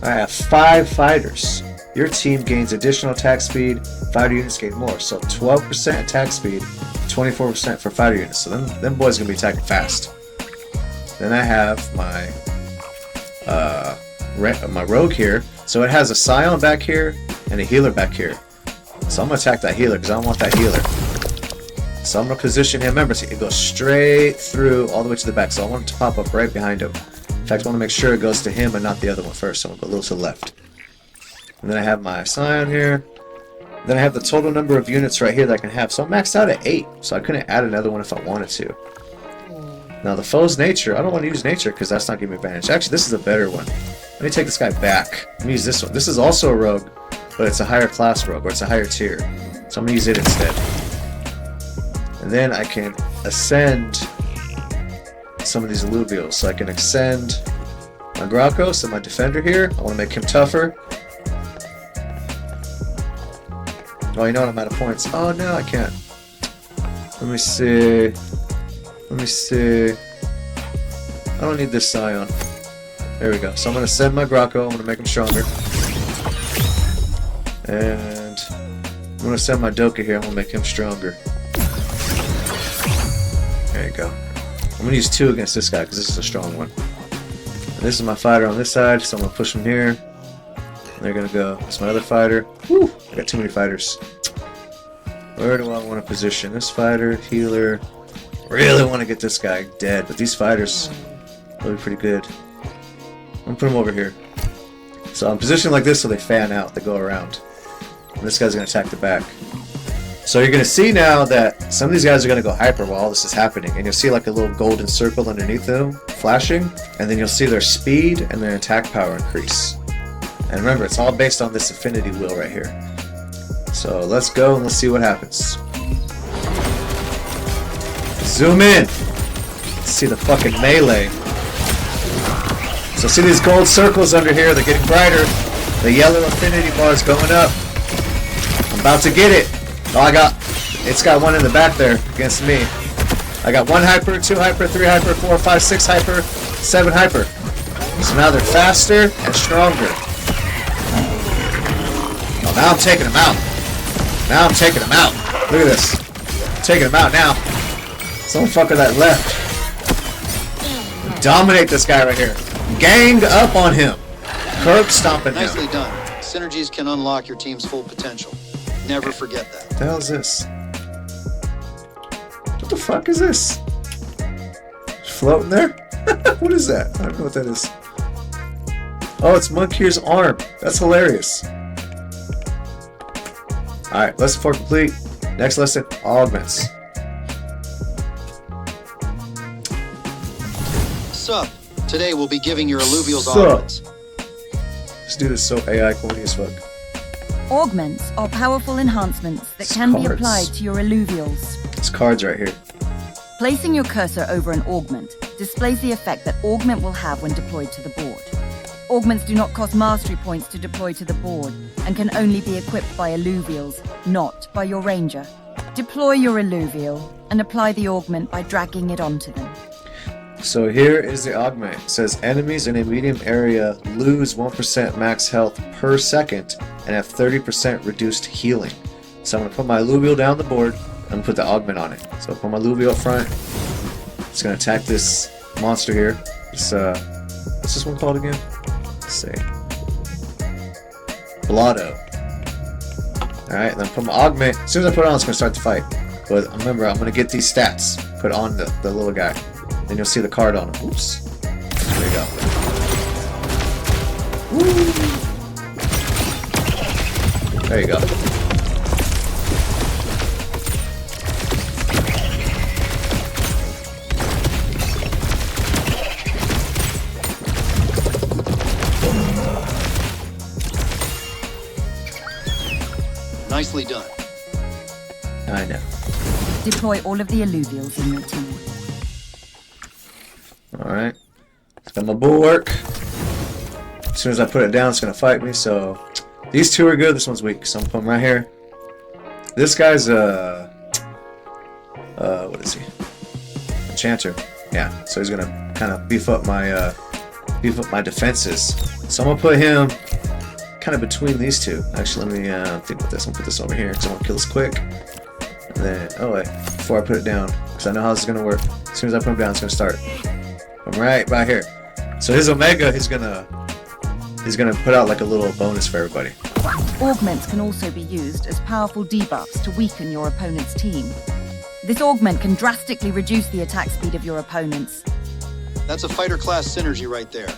I have 5 fighters. Your team gains additional attack speed. Fighter units gain more. So 12% attack speed, 24% for fighter units. So them boys are going to be attacking fast. Then I have my my rogue here. So it has a scion back here and a healer back here. So I'm going to attack that healer because I don't want that healer. So I'm going to position him. Remember, see, it goes straight through all the way to the back. So I want it to pop up right behind him. In fact, I want to make sure it goes to him and not the other one first. So I'm going to go a little to the left. And then I have my scion here. Then I have the total number of units right here that I can have. So I'm maxed out at 8. So I couldn't add another one if I wanted to. Now the foe's nature. I don't want to use nature because that's not giving me advantage. Actually, this is a better one. Let me take this guy back. Let me use this one. This is also a rogue, but it's a higher class rogue, or it's a higher tier. So I'm going to use it instead. And then I can ascend some of these alluvials. So I can ascend my Grauko, so my defender here. I want to make him tougher. Oh, you know what? I'm out of points. Oh, no, I can't. Let me see. Let me see. I don't need this scion. There we go. So I'm going to send my Grauko. I'm going to make him stronger. And I'm going to send my Doka here. I'm going to make him stronger. There you go. I'm going to use 2 against this guy because this is a strong one. And this is my fighter on this side, so I'm going to push him here. And they're going to go. That's my other fighter. Whew! I got too many fighters. Where do I want to position this fighter? Healer. Really want to get this guy dead, but these fighters will be pretty good. I'm going to put him over here. So I'm positioned like this so they fan out, they go around. And this guy's going to attack the back. So you're going to see now that some of these guys are going to go hyper while all this is happening. And you'll see like a little golden circle underneath them flashing. And then you'll see their speed and their attack power increase. And remember, it's all based on this affinity wheel right here. So let's go and let's see what happens. Zoom in. See the fucking melee. So see these gold circles under here, they're getting brighter. The yellow affinity bar is going up. I'm about to get it. Oh, it's got one in the back there against me. I got 1 hyper, 2 hyper, 3 hyper, 4, 5, 6 hyper, 7 hyper. So now they're faster and stronger. Oh, now I'm taking them out. Now I'm taking them out. Look at this. I'm taking them out now. Some fucker that left. Dominate this guy right here. Gang up on him. Curb stomping him. Nicely done. Synergies can unlock your team's full potential. Never forget that. What the hell is this? What the fuck is this? Floating there? What is that? I don't know what that is. Oh, it's Monkey's arm. That's hilarious. Alright, lesson 4 complete. Next lesson, augments. Sup? Today we'll be giving your Illuvials Sup? augments. This dude is so AI corny as fuck. Augments are powerful enhancements that It's can be cards. applied to your Illuvials. It's cards right here. Placing your cursor over an augment displays the effect that augment will have when deployed to the board. Augments do not cost mastery points to deploy to the board and can only be equipped by Illuvials, not by your ranger. Deploy your Illuvial and apply the augment by dragging it onto them. So here is the augment. It says enemies in a medium area lose 1% max health per second and have 30% reduced healing. So I'm going to put my Illuvial down the board and I'm going to put the augment on it. So I'll put my Illuvial up front. It's going to attack this monster here. This, what's this one called again? Let's see. Blotto. Alright, then put my augment. As soon as I put it on, it's going to start the fight. But remember, I'm going to get these stats put on the little guy. Then you'll see the card on him. Oops. There you go. Woo. There you go. Nicely done. I know. Deploy all of the Illuvials in your team. Alright. Got my bulwark. As soon as I put it down, it's going to fight me, so... These two are good, this one's weak, so I'm putting right here. This guy's, what is he? Enchanter. Yeah, so he's going to kind of beef up my defenses. So I'm going to put him kind of between these two. Actually, let me think about this. I'm going to put this over here, because I want to kill this quick. And then, oh wait, before I put it down, because I know how this is going to work. As soon as I put him down, it's going to start. I'm right here. So his Omega, he's gonna put out like a little bonus for everybody. Augments can also be used as powerful debuffs to weaken your opponent's team. This augment can drastically reduce the attack speed of your opponents. That's a fighter class synergy right there.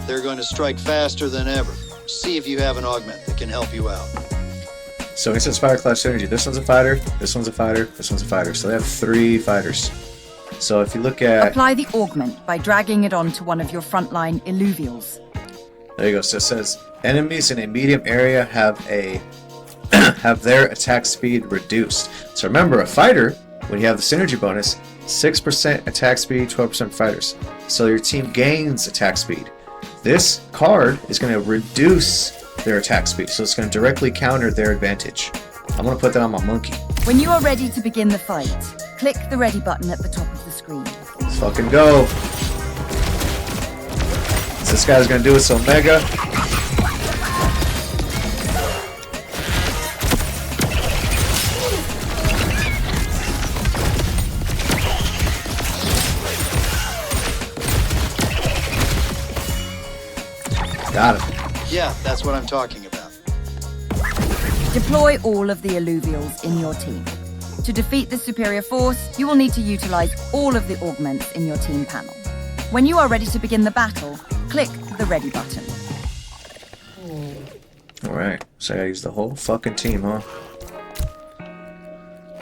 They're going to strike faster than ever. See if you have an augment that can help you out. So it says fire class synergy. This one's a fighter, this one's a fighter, this one's a fighter. So they have 3 fighters. So if you look at... Apply the augment by dragging it onto one of your frontline Illuvials. There you go. So it says enemies in a medium area have their attack speed reduced. So remember, a fighter, when you have the synergy bonus, 6% attack speed, 12% fighters. So your team gains attack speed. This card is going to reduce their attack speed, so it's going to directly counter their advantage. I'm going to put that on my monkey. When you are ready to begin the fight, click the ready button at the top of the screen. Let's fucking go. This guy's going to do his Omega. Got him. Yeah, that's what I'm talking about. Deploy all of the Illuvials in your team. To defeat the superior force, you will need to utilize all of the augments in your team panel. When you are ready to begin the battle, click the ready button. Alright, so I gotta use the whole fucking team, huh?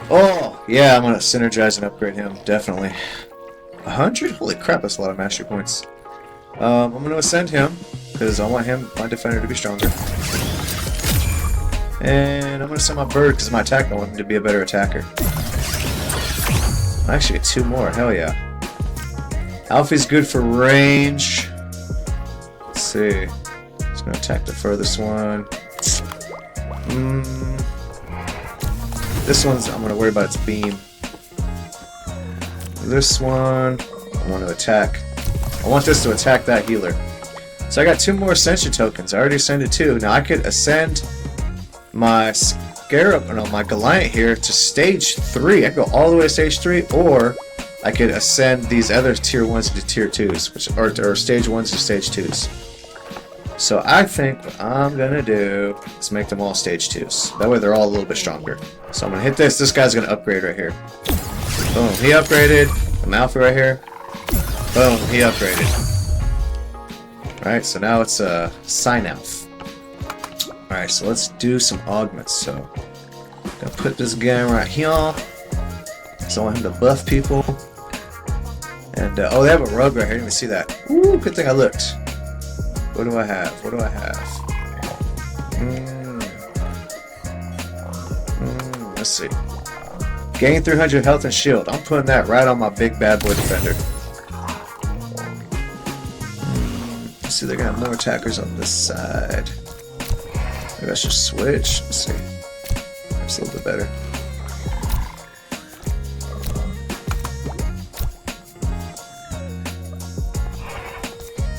Oh, yeah, I'm gonna synergize and upgrade him, definitely. 100? Holy crap, that's a lot of mastery points. I'm gonna ascend him, because I want him, my defender, to be stronger. And I'm gonna send my bird, because my attack, I want him to be a better attacker. I actually get 2 more. Hell yeah. Alfie's good for range. Let's see. Just gonna attack the furthest one. This one's, I'm gonna worry about its beam. This one, I want to attack. I want this to attack that healer. So I got 2 more ascension tokens. I already ascended 2. Now I could ascend my Scarab, no, my Goliath here to stage 3. I can go all the way to stage 3, or I could ascend these other tier 1s to tier 2s, which or stage 1s to stage 2s. So I think what I'm gonna do is make them all stage 2s. That way they're all a little bit stronger. So I'm gonna hit this. This guy's gonna upgrade right here. Boom, he upgraded. I'm Alpha right here. Boom, he upgraded. Alright, so now it's a Synalph. Alright, so let's do some augments. So I'm gonna put this guy right here. So I want him to buff people. And oh, they have a rogue right here. I didn't even see that. Ooh, good thing I looked. What do I have? What do I have? Let's see. Gain 300 health and shield. I'm putting that right on my big bad boy defender. Let's see, they're gonna have more attackers on this side. Maybe I should switch. Let's see. That's a little bit better.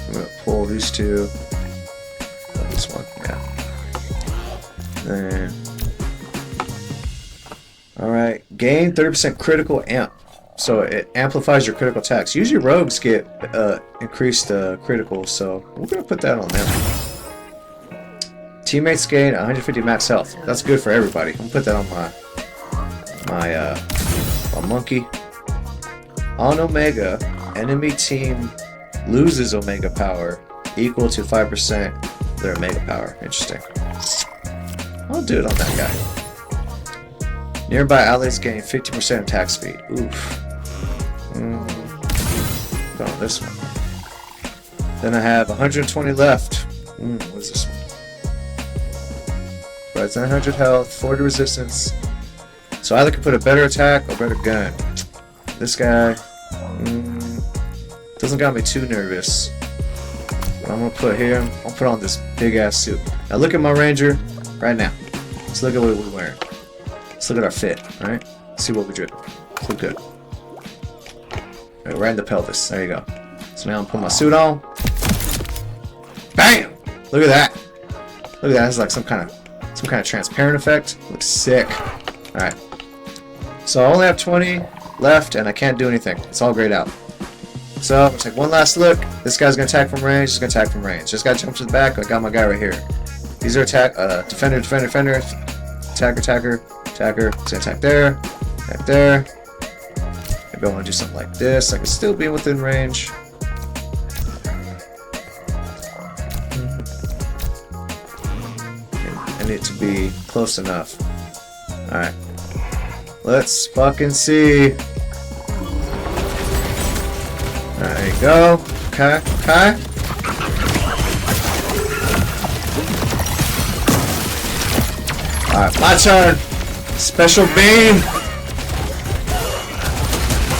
I'm gonna pull these 2. Oh, this one, yeah. Then. Alright, gain 30% critical amp. So it amplifies your critical attacks. Usually rogues get increased critical, so we're going to put that on them. Teammates gain 150 max health. That's good for everybody. I'm going to put that on my monkey. On Omega, enemy team loses Omega power equal to 5% their Omega power. Interesting. I'll do it on that guy. Nearby allies gain 50% attack speed. Oof. Go on this one. Then I have 120 left. What is this one? Provides 900 health, 40 resistance. So I either can put a better attack or better gun. This guy doesn't got me too nervous. But I'm gonna put here. I'll put on this big ass suit. Now look at my ranger right now. Let's look at what we're wearing. Let's look at our fit. All right. Let's see what we do. Look good. Right in the pelvis. There you go. So now I'm putting my suit on. Bam! Look at that. Look at that. It's like some kind of transparent effect. Looks sick. All right. So I only have 20 left, and I can't do anything. It's all grayed out. So I'm gonna take one last look. This guy's gonna attack from range. He's gonna attack from range. Just gotta jump to the back. I got my guy right here. These are attack. Defender. Attacker. Attacker. He's gonna attack there. Attack there. Maybe I want to do something like this. I can still be within range. I need to be close enough. Alright. Let's fucking see. There you go. Okay. Alright, my turn. Special beam.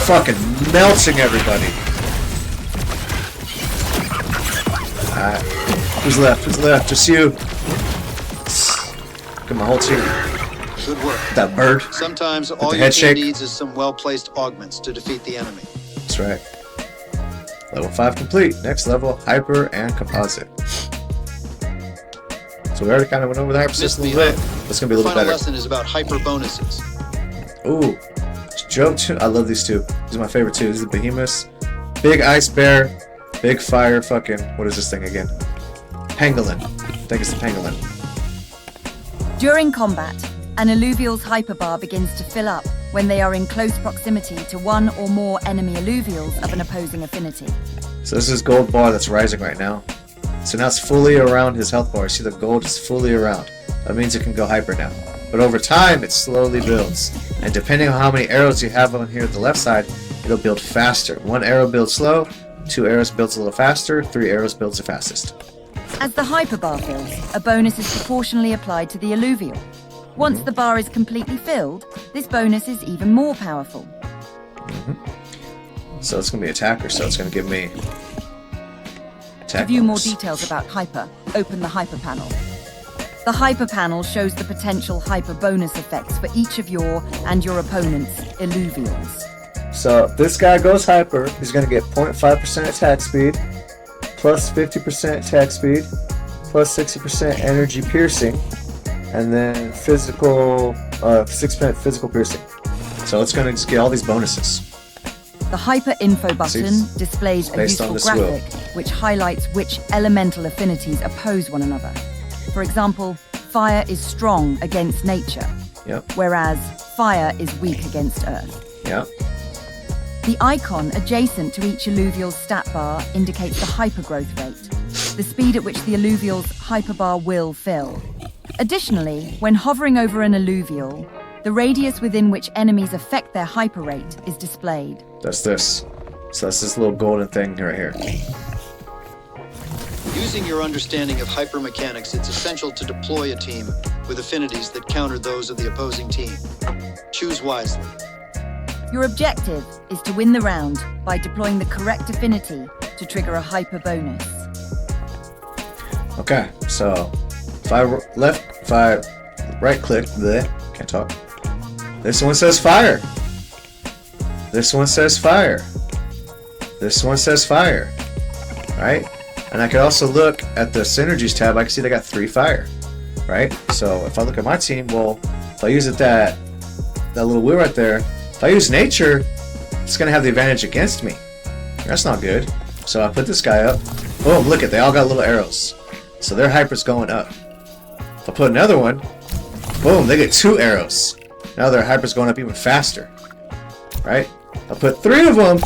Fucking melting everybody. Alright. Who's left? Just you. Get my whole team. Good work. That bird. Sometimes all your team needs is some well-placed augments to defeat the enemy. That's right. Level 5 complete. Next level, hyper and composite. So we already kind of went over the hyper system a little bit. It's gonna be a little better. The final lesson is about hyper bonuses. Ooh. Joke 2. I love these 2. These are my favorite 2. These are the behemoths. Big ice bear. Big fire fucking. What is this thing again? Pangolin. I think it's the pangolin. During combat, an alluvial's hyperbar begins to fill up when they are in close proximity to one or more enemy alluvials of an opposing affinity. So this is gold bar that's rising right now. So now it's fully around his health bar. See, the gold is fully around. That means it can go hyper now. But over time, it slowly builds. And depending on how many arrows you have on here at the left side, it'll build faster. 1 arrow builds slow, 2 arrows builds a little faster, 3 arrows builds the fastest. As the hyperbar fills, a bonus is proportionally applied to the alluvial. Once the bar is completely filled, this bonus is even more powerful. So it's going to be attacker, so it's going to give me To attack view more bonus. details about Hyper, open the Hyper panel. The Hyper panel shows the potential Hyper bonus effects for each of your and your opponent's Illuvials. So if this guy goes hyper, he's going to get 0.5% attack speed, plus 50% attack speed, plus 60% energy piercing, and then physical 6% physical piercing. So it's going to just get all these bonuses. The Hyper info button displays a based on useful this will. graphic which highlights which elemental affinities oppose one another. For example, fire is strong against nature, Yep. whereas fire is weak against earth. Yep. The icon adjacent to each alluvial's stat bar indicates the hypergrowth rate, the speed at which the alluvial's hyperbar will fill. Additionally, when hovering over an alluvial, the radius within which enemies affect their hyper rate is displayed. That's this. So that's this little golden thing right here. Using your understanding of hypermechanics, it's essential to deploy a team with affinities that counter those of the opposing team. Choose wisely. Your objective is to win the round by deploying the correct affinity to trigger a hyper bonus. Okay, so if I right click, bleh, can't talk. This one says fire. This one says fire. This one says fire. Right? And I can also look at the synergies tab. I can see they got 3 fire. Right? So if I look at my team, well, if I use it that little wheel right there, if I use nature, it's gonna have the advantage against me. That's not good. So I put this guy up. Boom, look at, they all got little arrows. So their hyper's going up. If I put another one, boom, they get 2 arrows. Now their hyper's going up even faster. Right? I put 3 of them.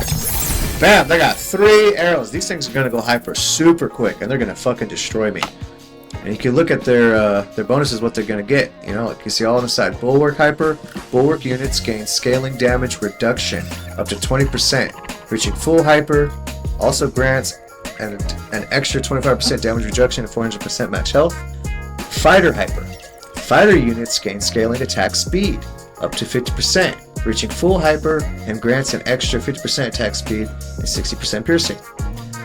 Bam, they got 3 arrows. These things are gonna go hyper super quick, and they're gonna fucking destroy me. And you can look at their bonuses, what they're gonna get. You know, like you see all on the side. Bulwark hyper. Bulwark units gain scaling damage reduction up to 20%, reaching full hyper. Also grants an extra 25% damage reduction and 400% match health. Fighter hyper. Fighter units gain scaling attack speed up to 50%, reaching full hyper, and grants an extra 50% attack speed and 60% piercing.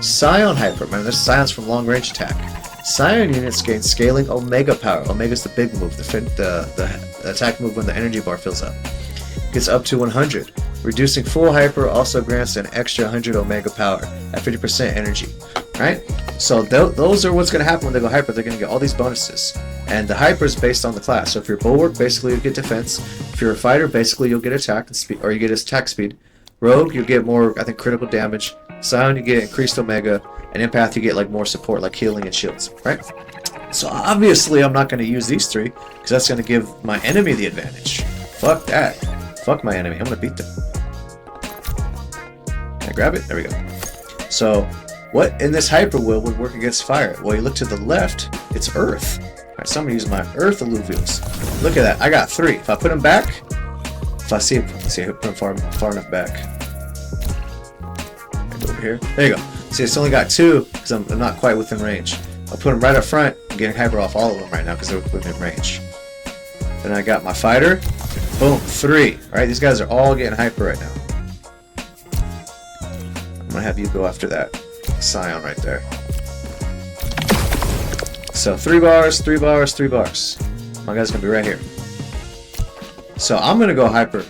Scion hyper. Remember, this Scion's from long range attack. Scion units gain scaling Omega power. Omega's the big move, the attack move when the energy bar fills up. Gets up to 100. Reducing full hyper also grants an extra 100 Omega power at 50% energy. Right? So those are what's going to happen when they go hyper. They're going to get all these bonuses. And the hyper is based on the class. So if you're Bulwark, basically you get defense. If you're a fighter, basically you'll get attack and speed, or you get attack speed. Rogue, you get more, I think, critical damage. Scion, you get increased Omega. And Empath, you get like more support, like healing and shields, right? So obviously I'm not going to use these 3, because that's going to give my enemy the advantage. Fuck that. Fuck my enemy. I'm going to beat them. Can I grab it? There we go. So what in this hyper will would work against fire? Well, you look to the left, it's earth. Alright, so I'm going to use my earth alluvials. Look at that. I got 3. If I put them back, if I see, let's see, I put them far enough back. Go over here. There you go. See, it's only got 2 because I'm not quite within range. I'll put them right up front. I'm getting hyper off all of them right now because they're within range. Then I got my fighter. Boom, 3. Alright, these guys are all getting hyper right now. I'm going to have you go after that Scion right there. So 3 bars, 3 bars, 3 bars. My guy's going to be right here. So I'm going to go hyper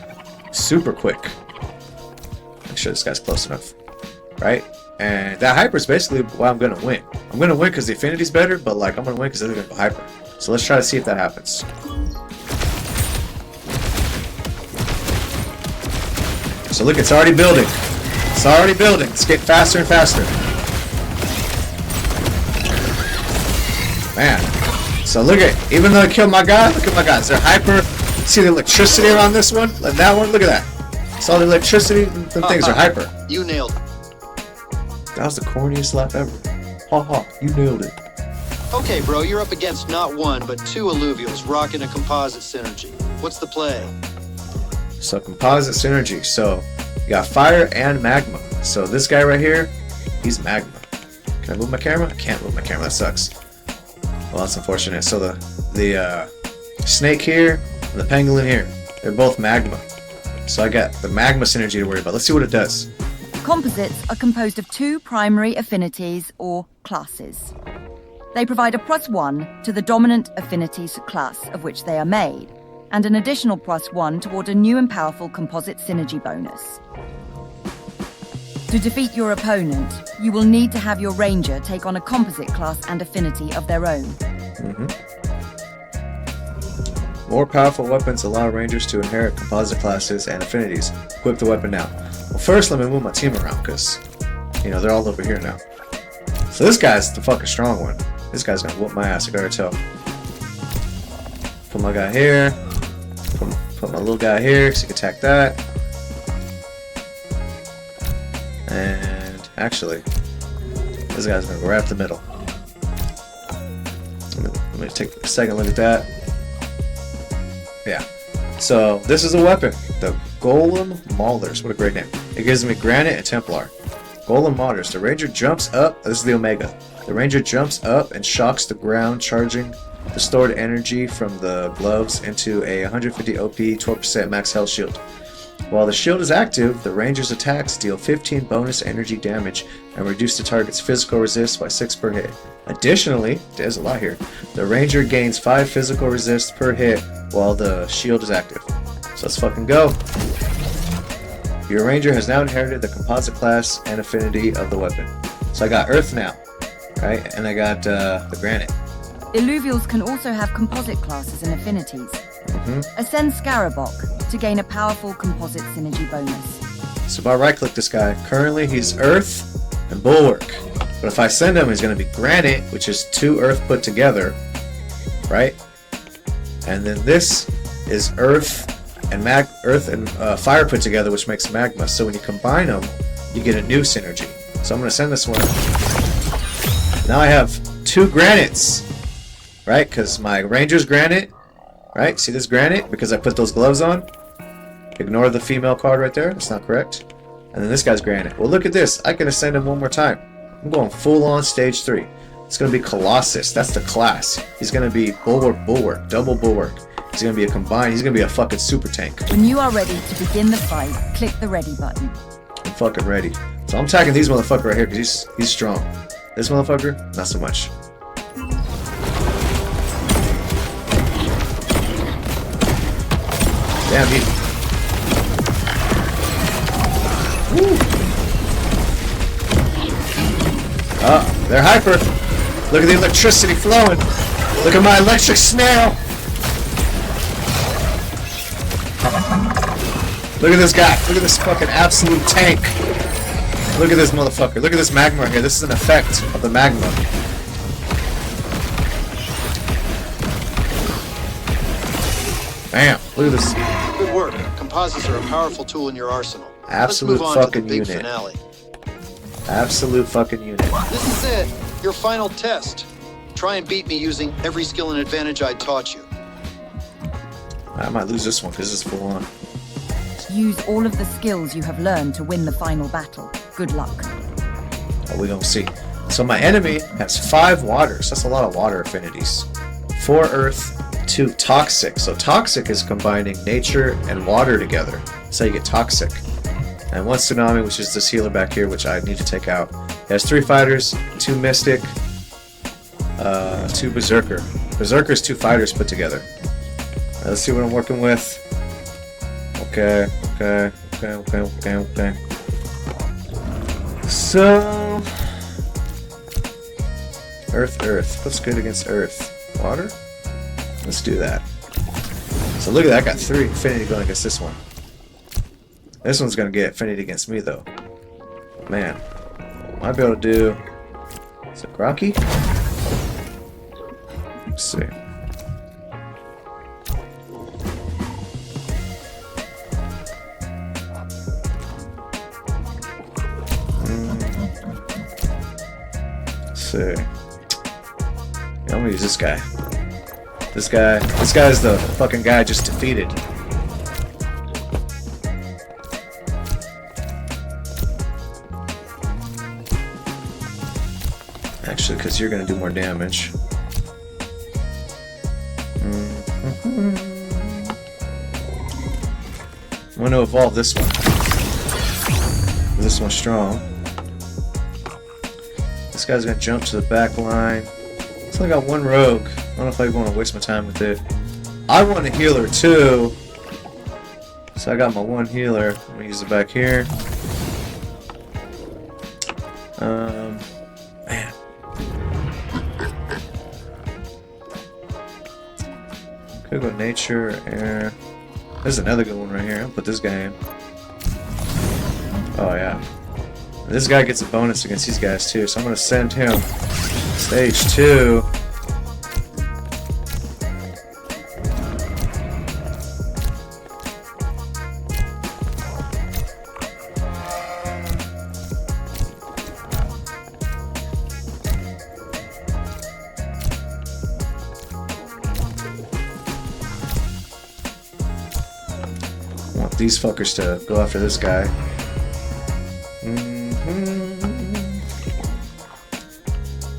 super quick. Make sure this guy's close enough. Right? And that hyper is basically why I'm going to win. I'm going to win because the affinity's better, but like I'm going to win because they're going to go hyper. So let's try to see if that happens. So look, it's already building. It's already building. It's getting faster and faster. Man. So look at, even though I killed my guy, look at my guy. Is there hyper? See the electricity around this one? Like that one? Look at that. It's all the electricity. Them things are hyper. You nailed it. That was the corniest laugh ever. Ha ha, you nailed it. Okay, bro, you're up against not 1, but 2 alluvials rocking a composite synergy. What's the play? So composite synergy. So you got fire and magma. So this guy right here, he's magma. Can I move my camera? I can't move my camera. That sucks. Well, that's unfortunate. So the snake here and the pangolin here, they're both magma. So I got the magma synergy to worry about. Let's see what it does. Composites are composed of 2 primary affinities or classes. They provide a +1 to the dominant affinities class of which they are made, and an additional +1 toward a new and powerful composite synergy bonus. To defeat your opponent, you will need to have your ranger take on a composite class and affinity of their own. More powerful weapons allow rangers to inherit composite classes and affinities. Equip the weapon now. Well, first let me move my team around, because, you know, they're all over here now. So this guy's the fucking strong one. This guy's gonna whoop my ass, I gotta tell. Put my guy here. Put my little guy here, so he can attack that. And actually, this guy's gonna go right up the middle. Let me take a second look at that. Yeah. So this is a weapon, the Golem Maulers. What a great name. It gives me Granite and Templar. Golem Maulers. The ranger jumps up. This is the Omega. The ranger jumps up and shocks the ground, charging the stored energy from the gloves into a 150 OP, 12% max health shield. While the shield is active, the ranger's attacks deal 15 bonus energy damage and reduce the target's physical resist by 6 per hit. Additionally, there's a lot here, the ranger gains 5 physical resist per hit while the shield is active. So let's fucking go. Your ranger has now inherited the composite class and affinity of the weapon. So I got Earth now, right? And I got the Granite. Illuvials can also have composite classes and affinities. Ascend Scarabok to gain a powerful composite synergy bonus. So if I right-click this guy, currently he's Earth and Bulwark. But if I send him, he's going to be Granite, which is 2 Earth put together, right? And then this is Earth and Fire put together, which makes Magma. So when you combine them, you get a new synergy. So I'm going to send this one. Now I have 2 Granites, right? Because my Ranger's Granite, right? See this Granite? Because I put those gloves on. Ignore the female card right there. That's not correct. And then this guy's Granite. Well, look at this. I can ascend him one more time. I'm going full on stage 3. It's going to be Colossus. That's the class. He's going to be Bulwark, double Bulwark. He's going to be a combined. He's going to be a fucking super tank. When you are ready to begin the fight, click the ready button. I'm fucking ready. So I'm attacking these motherfuckers right here because he's strong. This motherfucker, not so much. Damn, he... Woo. Oh, they're hyper. Look at the electricity flowing. Look at my electric snail. Look at this guy. Look at this fucking absolute tank. Look at this motherfucker. Look at this magma right here. This is an effect of the magma. Bam. Look at this. Good work. Composites are a powerful tool in your arsenal. Absolute Let's move on fucking to the big unit. finale. Absolute fucking unit. This is it. Your final test. Try and beat me using every skill and advantage I taught you. I might lose this one because it's full on. Use all of the skills you have learned to win the final battle. Good luck. Oh, we gonna see. So my enemy has 5 waters. That's a lot of water affinities. 4 earth, 2 toxic. So toxic is combining nature and water together. So you get toxic. And 1 tsunami, which is this healer back here, which I need to take out. He has 3 fighters, 2 mystic, 2 berserker. Berserker is 2 fighters put together. Let's see what I'm working with. Okay. So, Earth. What's good against Earth? Water? Let's do that. So look at that. I got 3 affinity going against this one. This one's gonna get affinity against me though. Man, might be able to do. Is it Rocky? Let's see. Yeah, I'm gonna use this guy. This guy is the fucking guy I just defeated. Actually, because you're gonna do more damage. I'm gonna evolve this one. This one's strong. This guy's gonna jump to the back line. So I got one rogue. I don't know if I want to waste my time with it. I want a healer too. So I got my one healer. I'm gonna use it back here. Man. Could go nature, air. There's another good one right here. I'll put this guy in. Oh yeah. This guy gets a bonus against these guys too, so I'm gonna send him stage 2. I want these fuckers to go after this guy.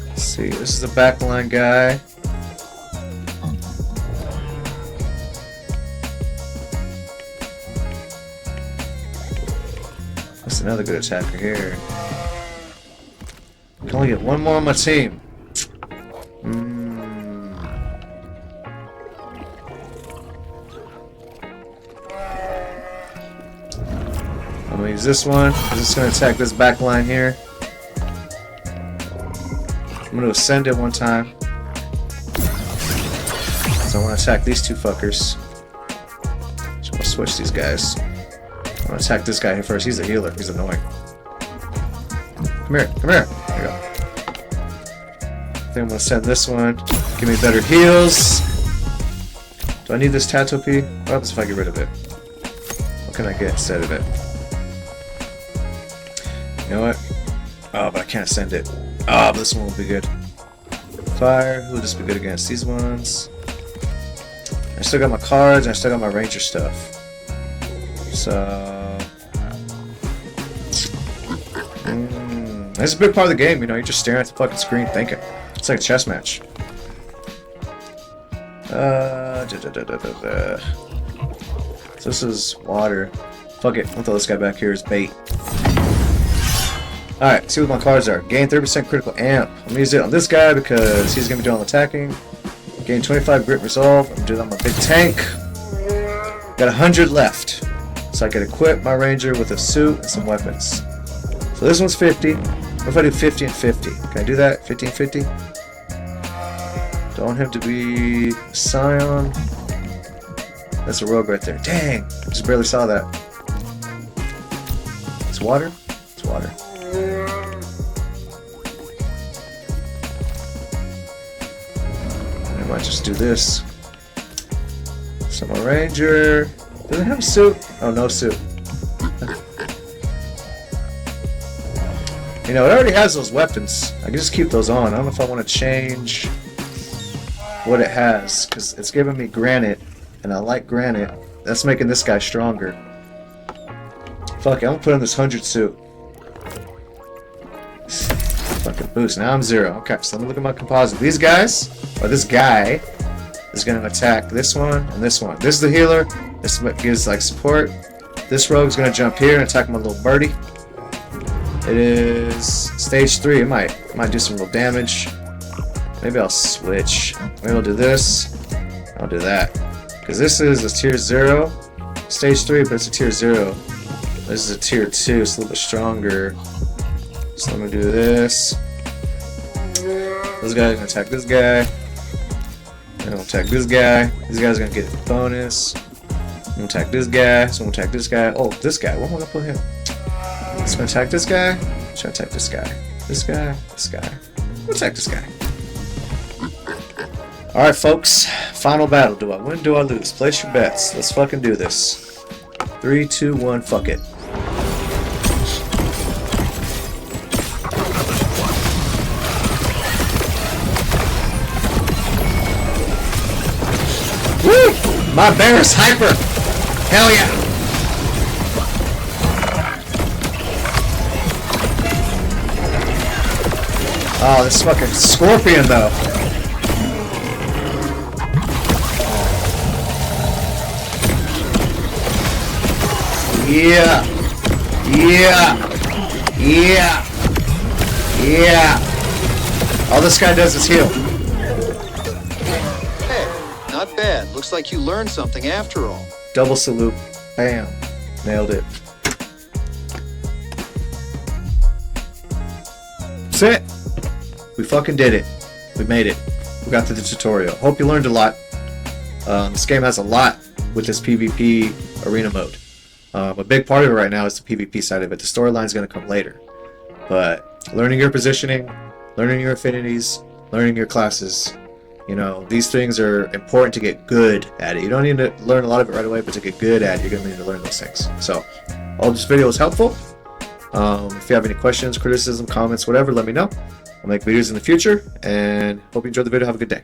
Let's see, this is the backline guy. That's another good attacker here. I can only get one more on my team. I'm gonna use this one. I'm just gonna attack this back line here. I'm gonna ascend it one time. So I want to attack these two fuckers. So I'm gonna switch these guys. I'm gonna attack this guy here first. He's a healer. He's annoying. Come here. Come here. There you go. I think I'm gonna send this one. Give me better heals. Do I need this tattoo P? What happens if I get rid of it? What can I get instead of it? You know what? Oh, but I can't send it. Oh, but this one will be good. Fire. Who will this be good against? These ones. I still got my cards, and I still got my ranger stuff. So... This is a big part of the game, you know, you're just staring at the fucking screen thinking. It's like a chess match. So this is water. Fuck it, I'll throw this guy back here as bait. Alright, see what my cards are. Gain 30% critical amp. I'm gonna use it on this guy because he's gonna be doing all the attacking. Gain 25 grit resolve. I'm gonna do that on my big tank. Got 100 left. So I can equip my ranger with a suit and some weapons. So this one's 50. What if I do 50 and 50? Can I do that? 50 and 50? Don't want him to be Scion. That's a rogue right there. Dang! I just barely saw that. It's water? It's water. I might just do this. So my ranger. Does it have a suit? Oh, no suit. You know, it already has those weapons. I can just keep those on. I don't know if I want to change what it has, because it's giving me granite, and I like granite. That's making this guy stronger. Fuck it, I'm gonna put on this 100 suit. Fucking boost. Now I'm 0. Okay, so let me look at my composite. These guys, or this guy, is gonna attack this one and this one. This is the healer. This gives like support. This rogue's gonna jump here and attack my little birdie. It is stage 3. It might do some real damage. Maybe I'll switch. Maybe I'll do this. I'll do that. Because this is a tier 0. Stage 3, but it's a tier 0. This is a tier 2, so it's a little bit stronger. So let me do this. This guy's gonna attack this guy. I'm gonna attack this guy. This guy's gonna get a bonus. I'm gonna attack this guy. So I'm gonna attack this guy. Oh, this guy. What am I gonna put him? It's gonna attack this guy. It's gonna attack this guy. This guy. This guy. I'm gonna attack this guy. Alright, folks. Final battle. Do I win? Do I lose? Place your bets. Let's fucking do this. 3, 2, 1. Fuck it. Woo! My bear is hyper! Hell yeah! Oh, this fucking scorpion though. Yeah. Yeah. Yeah. Yeah. All this guy does is heal. Hey, not bad. Looks like you learned something after all. Double salute. Bam. Nailed it. That's it. We fucking did it. We made it. We got to the tutorial. Hope you learned a lot. This game has a lot with this PvP arena mode. A big part of it right now is the PvP side of it. The storyline is going to come later. But learning your positioning, learning your affinities, learning your classes, you know, these things are important to get good at it. You don't need to learn a lot of it right away, but to get good at it, you're going to need to learn those things. So, I hope this video was helpful. If you have any questions, criticism, comments, whatever, let me know. I'll make videos in the future, and hope you enjoyed the video. Have a good day.